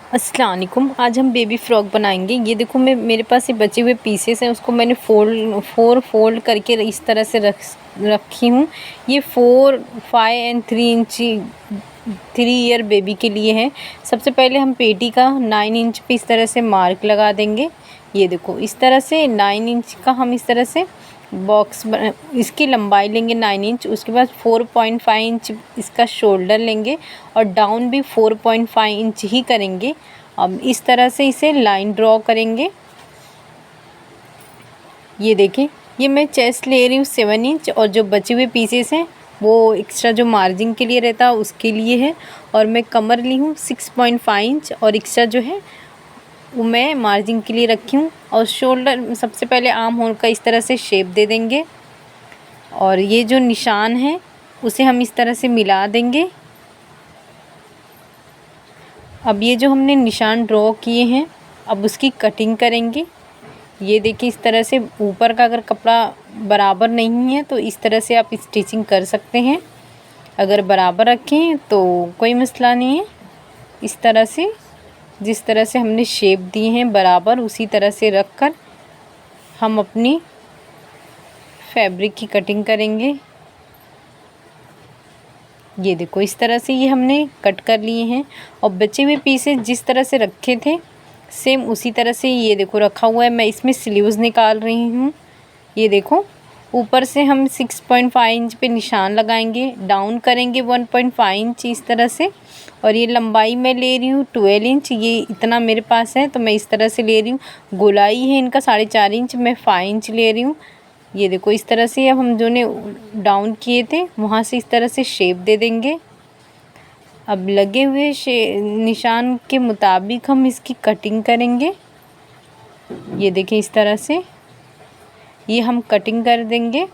अस्सलाम वालेकुम। आज हम बेबी फ़्रॉक बनाएंगे। ये देखो मेरे पास ये बचे हुए पीसेस हैं, उसको मैंने फोर फोल्ड करके इस तरह से रखी हूँ। ये 4, 5 एंड 3 इंच 3 ईयर बेबी के लिए है। सबसे पहले हम पेटी का 9 इंच पे इस तरह से मार्क लगा देंगे। ये देखो इस तरह से 9 इंच का हम इस तरह से बॉक्स इसकी लंबाई लेंगे 9 इंच। उसके बाद 4.5 इंच इसका शोल्डर लेंगे और डाउन भी 4.5 इंच ही करेंगे। अब इस तरह से इसे लाइन ड्रॉ करेंगे। ये देखें, ये मैं चेस्ट ले रही हूँ 7 इंच और जो बचे हुए पीसेस हैं वो एक्स्ट्रा जो मार्जिन के लिए रहता है उसके लिए है। और मैं कमर ली हूँ 6.5 इंच और एक्स्ट्रा जो है वो मैं मार्जिन के लिए रखी हूँ। और शोल्डर सबसे पहले आर्म होल का इस तरह से शेप दे देंगे और ये जो निशान है उसे हम इस तरह से मिला देंगे। अब ये जो हमने निशान ड्रॉ किए हैं अब उसकी कटिंग करेंगे। ये देखिए इस तरह से ऊपर का अगर कपड़ा बराबर नहीं है तो इस तरह से आप स्टिचिंग कर सकते हैं। अगर बराबर रखें तो कोई मसला नहीं है। इस तरह से जिस तरह से हमने शेप दिए हैं बराबर उसी तरह से रख कर हम अपनी फैब्रिक की कटिंग करेंगे। ये देखो इस तरह से ये हमने कट कर लिए हैं और बचे हुए पीसेस जिस तरह से रखे थे सेम उसी तरह से ये देखो रखा हुआ है। मैं इसमें स्लीव्स निकाल रही हूँ। ये देखो ऊपर से हम 6.5 इंच पे निशान लगाएंगे, डाउन करेंगे 1.5 इंच इस तरह से। और ये लंबाई मैं ले रही हूँ 12 इंच, ये इतना मेरे पास है तो मैं इस तरह से ले रही हूँ। गोलाई है इनका 4.5 इंच, मैं 5 इंच ले रही हूँ। ये देखो इस तरह से अब हम जो ने डाउन किए थे वहाँ से इस तरह से शेप दे देंगे। अब लगे हुए निशान के मुताबिक हम इसकी कटिंग करेंगे। ये देखिए इस तरह से ये हम कटिंग कर देंगे।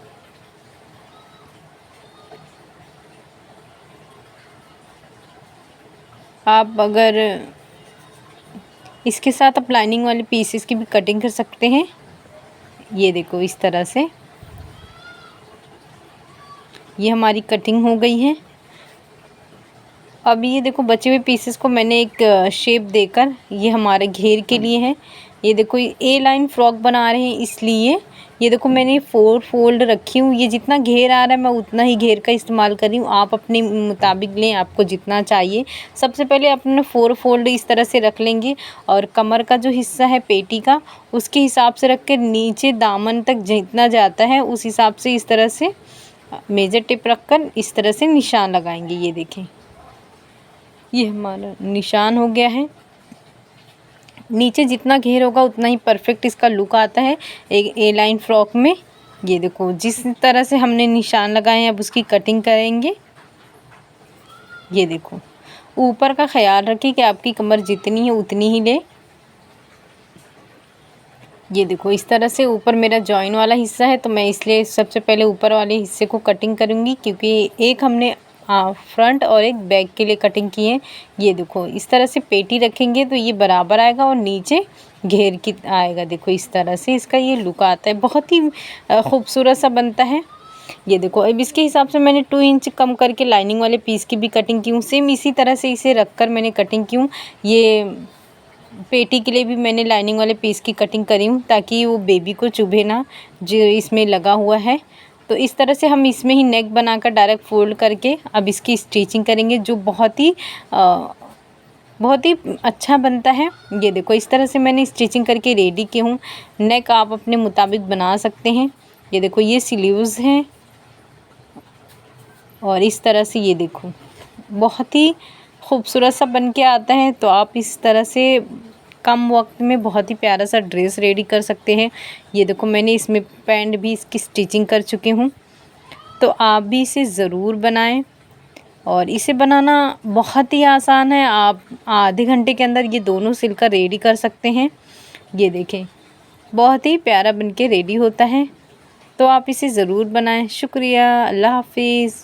आप अगर इसके साथ आप लाइनिंग वाले पीसेस की भी कटिंग कर सकते हैं। ये देखो इस तरह से ये हमारी कटिंग हो गई है। अब ये देखो बचे हुए पीसेस को मैंने एक शेप देकर ये हमारे घेर के लिए है। ये देखो ए लाइन फ्रॉक बना रहे हैं इसलिए ये देखो मैंने 4 फोल्ड रखी हूँ। ये जितना घेर आ रहा है मैं उतना ही घेर का इस्तेमाल कर रही हूँ। आप अपने मुताबिक लें, आपको जितना चाहिए। सबसे पहले अपने 4 फोल्ड इस तरह से रख लेंगे और कमर का जो हिस्सा है पेटी का उसके हिसाब से रख कर नीचे दामन तक जितना जाता है उस हिसाब से इस तरह से मेजर टिप रख कर इस तरह से निशान लगाएंगे। ये देखें ये हमारा निशान हो गया है। नीचे जितना घेर होगा उतना ही परफेक्ट इसका लुक आता है एक ए लाइन फ्रॉक में। ये देखो जिस तरह से हमने निशान लगाए हैं अब उसकी कटिंग करेंगे। ये देखो ऊपर का ख्याल रखिए कि आपकी कमर जितनी है उतनी ही ले। ये देखो इस तरह से ऊपर मेरा जॉइन वाला हिस्सा है तो मैं इसलिए सबसे पहले ऊपर वाले हिस्से को कटिंग करूँगी क्योंकि एक हमने फ्रंट और एक बैक के लिए कटिंग की है। ये देखो इस तरह से पेटी रखेंगे तो ये बराबर आएगा और नीचे घेर की आएगा। देखो इस तरह से इसका ये लुक आता है, बहुत ही खूबसूरत सा बनता है। ये देखो अब इसके हिसाब से मैंने 2 इंच कम करके लाइनिंग वाले पीस की भी कटिंग की हूँ। सेम इसी तरह से इसे रख कर मैंने कटिंग की हूँ। ये पेटी के लिए भी मैंने लाइनिंग वाले पीस की कटिंग करी हूँ ताकि वो बेबी को चुभे ना जो इसमें लगा हुआ है। तो इस तरह से हम इसमें ही नेक बनाकर डायरेक्ट फोल्ड करके अब इसकी स्टिचिंग करेंगे जो बहुत ही अच्छा बनता है। ये देखो इस तरह से मैंने स्टिचिंग करके रेडी की हूँ। नेक आप अपने मुताबिक बना सकते हैं। ये देखो ये स्लीव्स हैं और इस तरह से ये देखो बहुत ही खूबसूरत सा बन के आता है। तो आप इस तरह से कम वक्त में बहुत ही प्यारा सा ड्रेस रेडी कर सकते हैं। ये देखो मैंने इसमें पैंट भी इसकी स्टिचिंग कर चुकी हूँ। तो आप भी इसे ज़रूर बनाएं और इसे बनाना बहुत ही आसान है। आप आधे घंटे के अंदर ये दोनों सिलकर रेडी कर सकते हैं। ये देखें बहुत ही प्यारा बन के रेडी होता है। तो आप इसे ज़रूर बनाएं। शुक्रिया, अल्लाह हाफिज़।